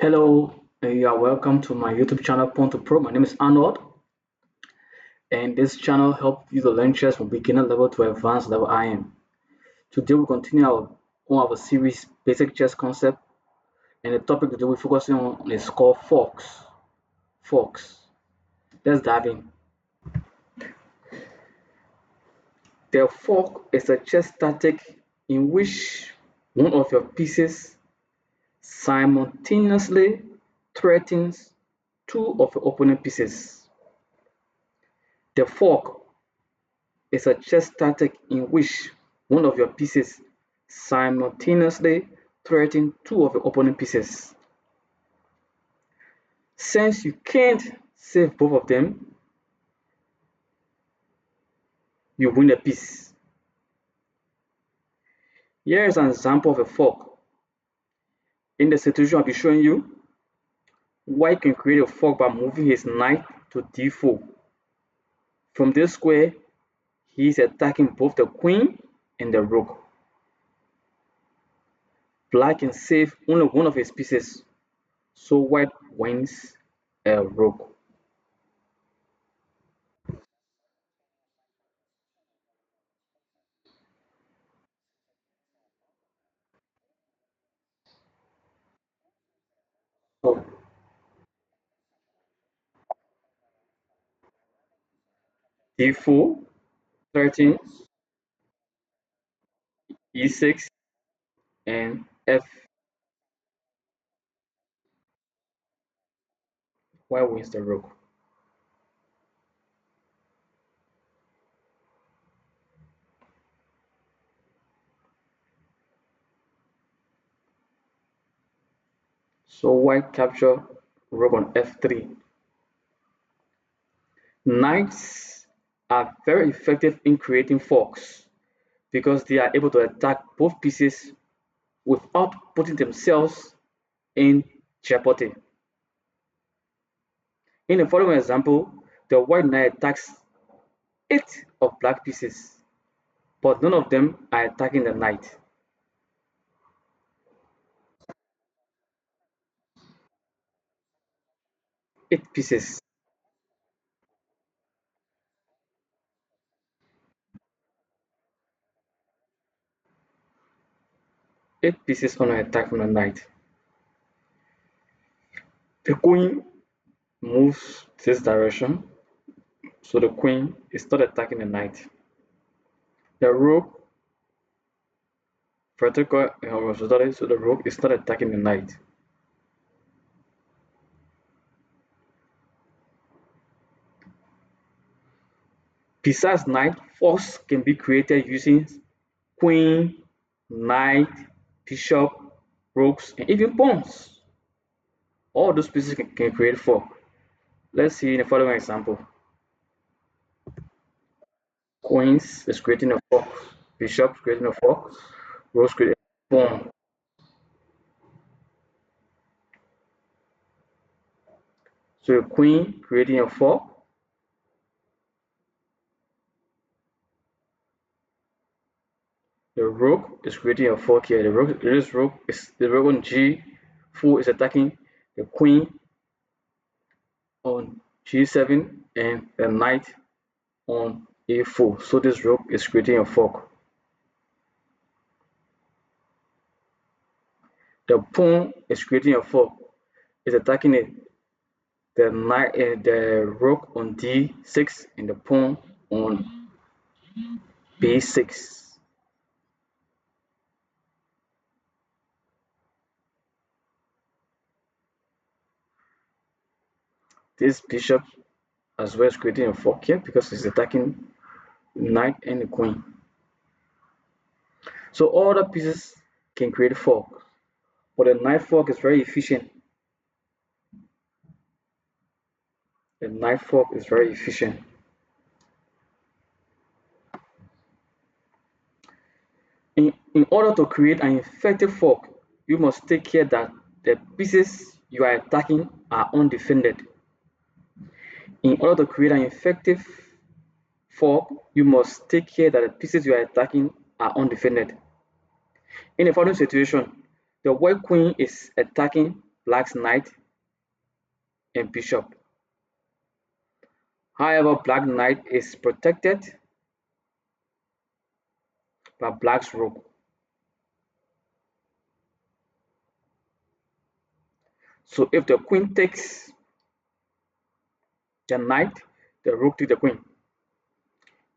Hello, you are welcome to my YouTube channel Point to Pro. My name is Arnold, and this channel helps you to learn chess from beginner level to advanced level IM. Today we continue our series Basic Chess Concept, and the topic today we're focusing on is called forks. Forks. Let's dive in. The fork is a chess tactic in which one of your pieces simultaneously threatens two of your opponent pieces. The fork is a chess tactic in which one of your pieces simultaneously threatens two of your opponent pieces. Since you can't save both of them, you win a piece. Here is an example of a fork. In the situation I'll be showing you, white can create a fork by moving his knight to d4. From this square, he is attacking both the queen and the rook. Black can save only one of his pieces, so white wins a rook. So d4, 13, e6, and f. White wins the rook. So white capture rook on f3. Knights are very effective in creating forks because they are able to attack both pieces without putting themselves in jeopardy. In the following example, the white knight attacks 8 of black pieces, but none of them are attacking the knight. 8 pieces. 8 pieces on an attack from the knight. The queen moves this direction, so the queen is not attacking the knight. The rook vertical horizontally, so the rook is not attacking the knight. Besides knight, forks can be created using queen, knight, bishop, rooks, and even pawns. All those pieces can create fork. Let's see in the following example. Queens is creating a fork, bishop is creating a fork, rooks creating a pawn. So the queen creating a fork, the rook is creating a fork here. The rook on g4 is attacking the queen on g7 and the knight on a4. So this rook is creating a fork. The pawn is creating a fork. It's attacking the rook on d6 and the pawn on b6. This bishop as well is creating a fork here because it's attacking knight and the queen. So all the pieces can create a fork, but the knight fork is very efficient. The knight fork is very efficient. In order to create an effective fork, you must take care that the pieces you are attacking are undefended. In order to create an effective fork, you must take care that the pieces you are attacking are undefended. In the following situation, the white queen is attacking black's knight and bishop. However, black knight is protected by black's rook. So if the queen takes the knight, the rook takes the queen.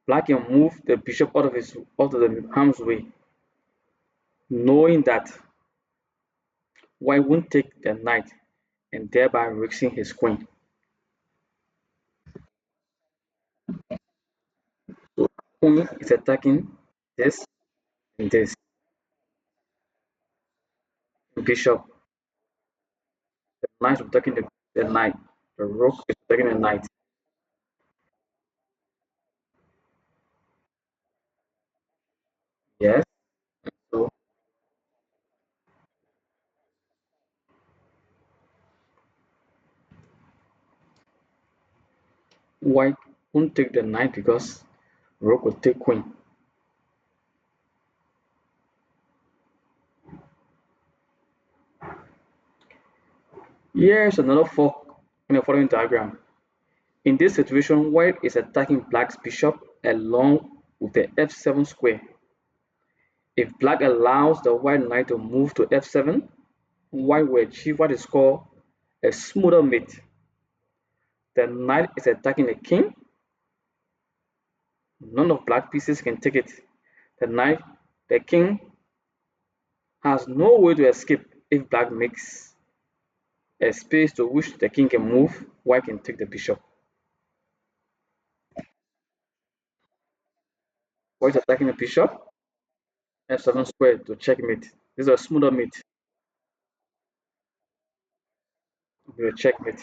Black can move the bishop out of the harm's way, knowing that white won't take the knight and thereby risking his queen. So queen is attacking this and this. Bishop, the knight is attacking the knight. The rook is attacking the knight. Yes. So white won't take the knight because rook will take queen. Here's another fork in the following diagram. In this situation, white is attacking black's bishop along with the f7 square. If black allows the white knight to move to f7, white will achieve what is called a smoother mate. The knight is attacking the king. None of black pieces can take it. The king has no way to escape if black makes a space to which the king can move, white can take the bishop. White is attacking the bishop, f7 square to checkmate. This is a smoother mate. Will checkmate.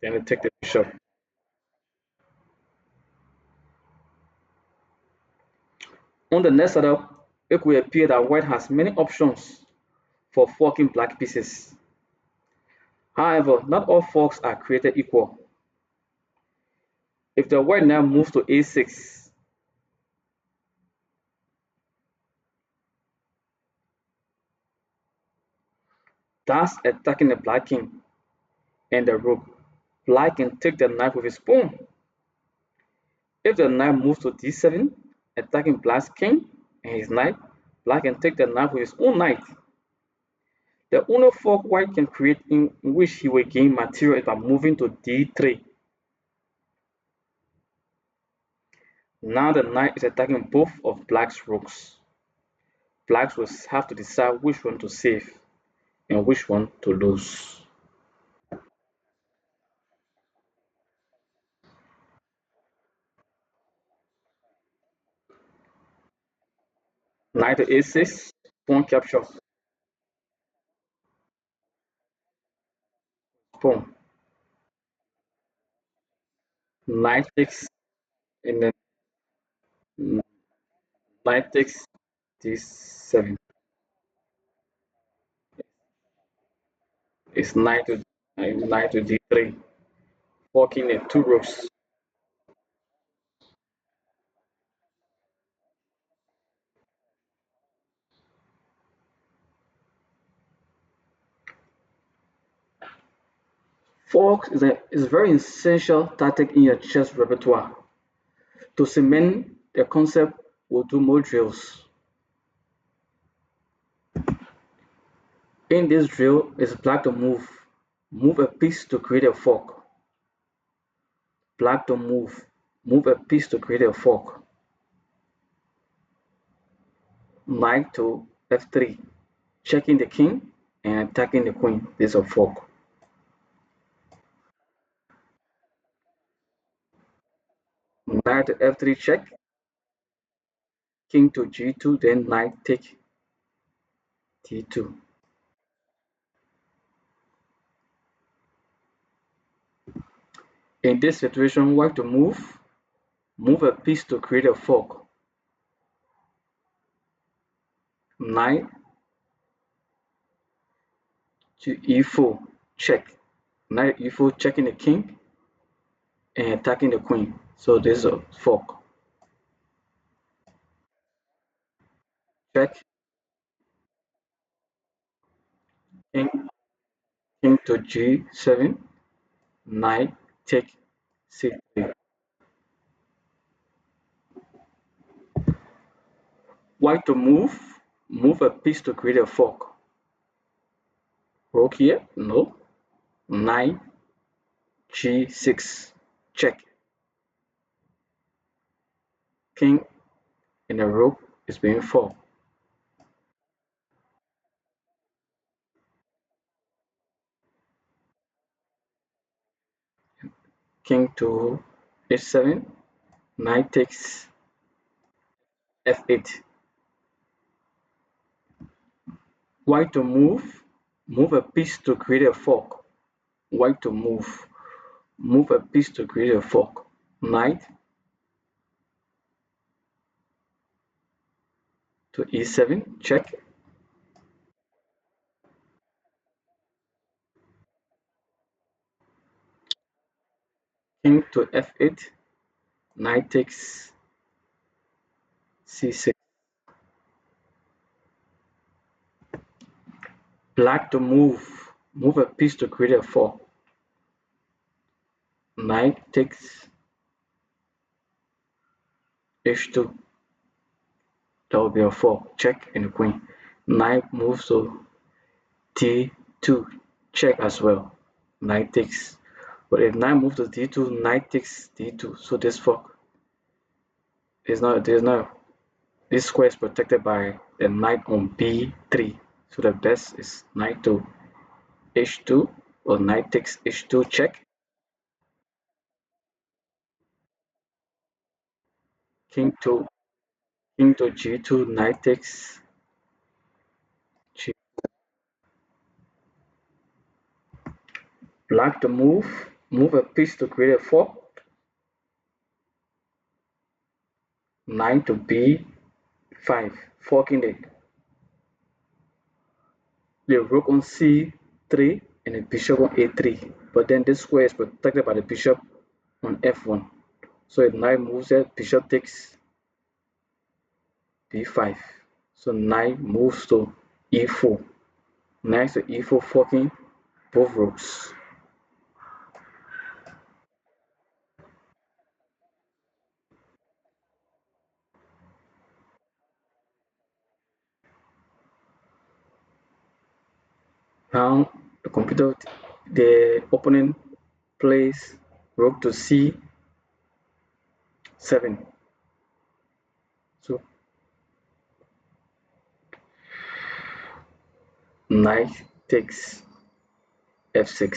Then we take the bishop. On the next setup, it will appear that white has many options for forking black pieces. However, not all forks are created equal. If the white now moves to a6, thus attacking the black king and the rook, black can take the knight with his pawn. If the knight moves to d7, attacking black's king and his knight, black can take the knight with his own knight. The only fork white can create in which he will gain material is by moving to d3. Now the knight is attacking both of black's rooks. Blacks will have to decide which one to save and which one to lose. Knight to a6, pawn capture, pawn. Knight takes, and then knight takes d7. It's knight to d3, forking the two rooks. Forks is a very essential tactic in your chess repertoire. To cement the concept, we'll do more drills. In this drill, it's black to move a piece to create a fork. Black to move a piece to create a fork. Knight to f3, checking the king and attacking the queen. This is a fork. Knight to f3 check, king to g2, then knight take d2. In this situation, white to move a piece to create a fork. Knight to e4, check. Knight e4, checking the king and attacking the queen. So this is a fork. Check, king, king to g7, knight take c3. White to move a piece to create a fork. Rook here, no. Knight g6, check. King and the rook is being forked. King to h7, knight takes f8. White to move a piece to create a fork. White to move a piece to create a fork. Knight to e7, check. King to f8, knight takes c6. Black to move a piece to create a fork. Knight takes h2, that will be a fork, check, and the queen. Knight moves to d2, check as well. Knight takes, but if knight moves to d2, knight takes d2, so this fork is not, there's no, this square is protected by the knight on b3, so the best is knight to h2 or knight takes h2, check. King to g2, knight takes g. Black to move a piece to create a fork. Knight to b5, forking the rook on c3 and the bishop on a3. But then this square is protected by the bishop on f1. So if knight moves it, bishop takes b5. So knight moves to e4. Knight to e4, forking both rooks. Now the opponent plays rook to c7. So knight takes f6.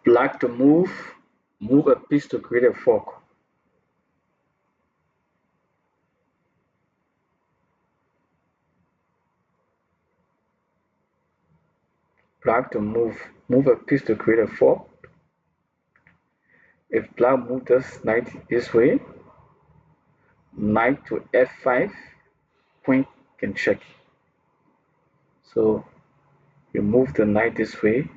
Black to move a piece to create a fork. Black to move a piece to create a fork. If black moves this knight this way, knight to f5, queen can check. So you move the knight this way,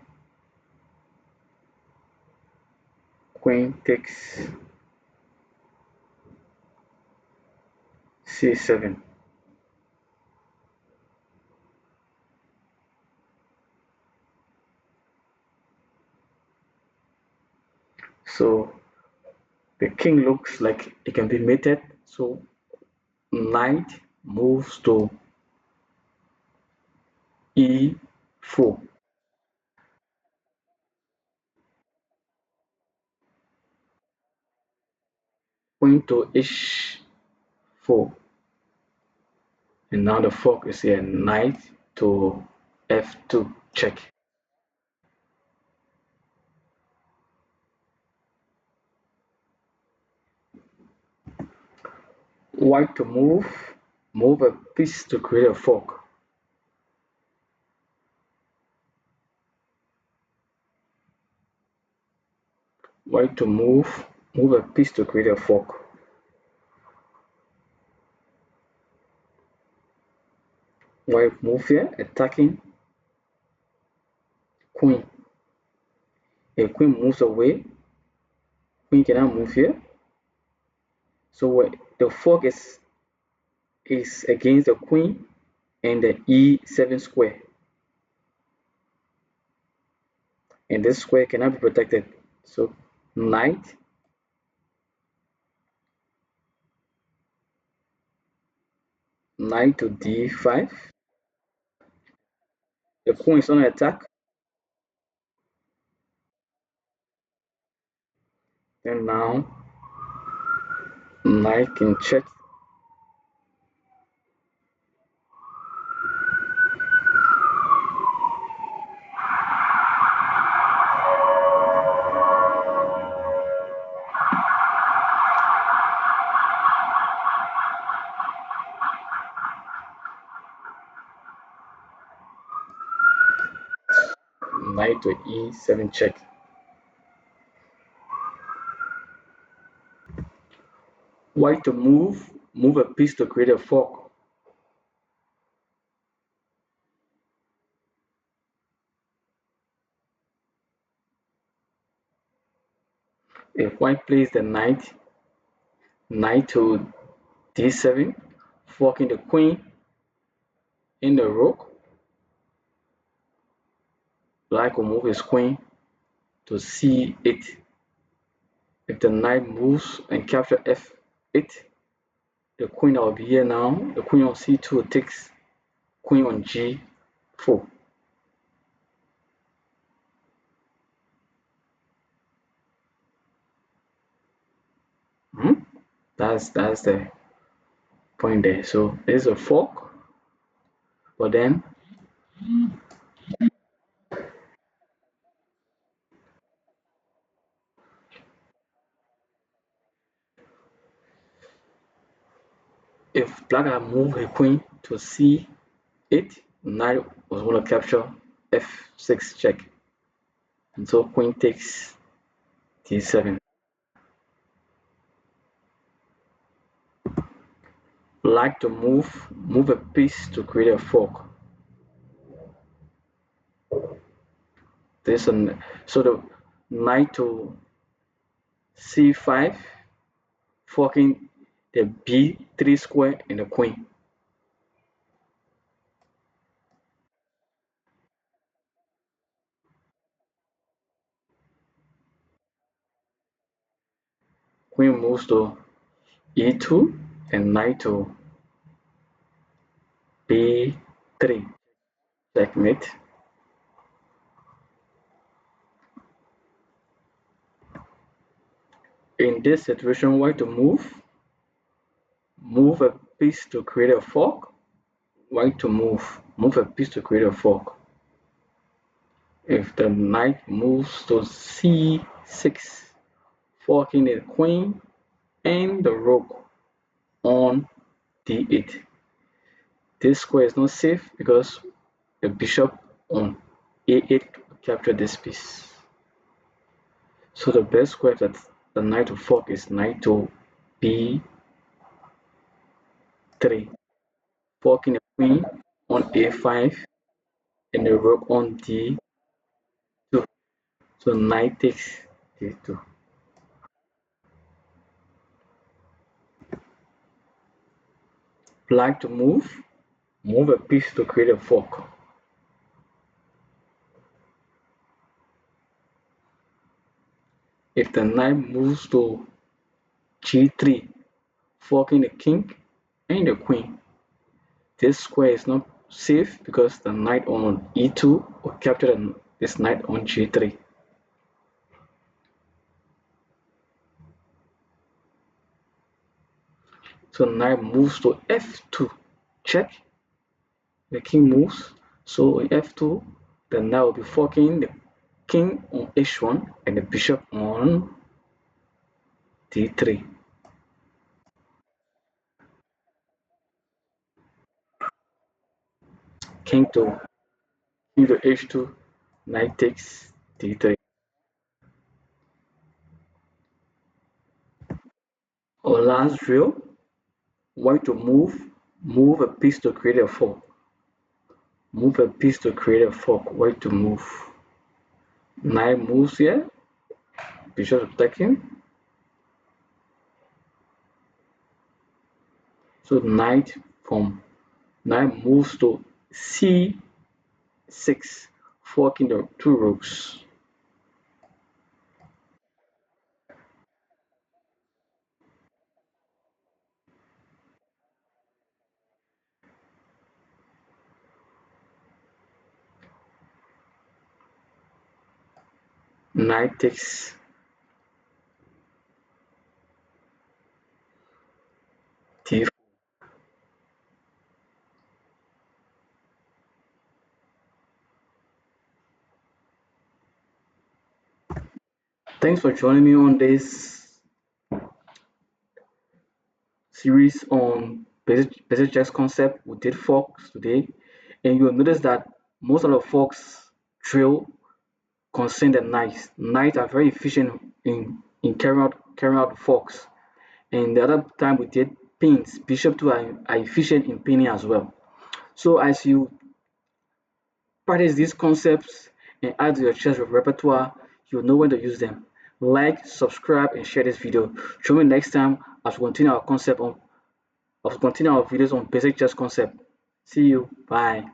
queen takes c7. So the king looks like it can be mated. So knight moves to e4. Queen to h4. And now the fork is here, knight to f2, check. White to move a piece to create a fork. White to move a piece to create a fork. White move here, attacking queen. If queen moves away, queen cannot move here. So the fork is against the queen and the e7 square. And this square cannot be protected. So knight to d5. The queen is on attack. And now knight can check. Knight to e7 check. White to move a piece to create a fork. If white plays the knight to d7, forking the queen in the rook, black will move his queen to c8. If the knight moves and capture f8, the queen that will be here now, the queen on c2 takes queen on g4. Hmm? That's the point there. So there's a fork, but then if black had moved her queen to c8, knight was going to capture f6 check. And so queen takes d7. Black to move a piece to create a fork. So the knight to c5, forking the b3 square and the queen. Queen moves to e2 and knight to b3. Checkmate. In this situation, white to move a piece to create a fork. White to move a piece to create a fork. If the knight moves to c6, forking the queen and the rook on d8. This square is not safe because the bishop on a8 captured this piece. So the best square that the knight to fork is knight to b3, forking the queen on a5 and the rook on d2. So knight takes d2. Black to move a piece to create a fork. If the knight moves to g3, forking the king and the queen, this square is not safe because the knight on e2 will capture this knight on g3. So knight moves to f2, check. The king moves. So in f2, the knight will be forking the king on h1 and the bishop on d3. King to h2, knight takes d3. Our last drill, white to move a piece to create a fork. Move a piece to create a fork. Where to move? Knight moves here. Bishop attacking. So knight from knight moves to c6, forking the two rooks. Knight takes d4. Thanks for joining me on this series on basic chess concept. We did forks today, and you'll notice that most of the forks drill concern the knights. Knights are very efficient in carrying out forks. And the other time we did pins, bishop too are efficient in pinning as well. So as you practice these concepts and add to your chess repertoire, you'll know when to use them. Like, subscribe, and share this video. Join me next time as we continue our videos on basic chess concept. See you. Bye.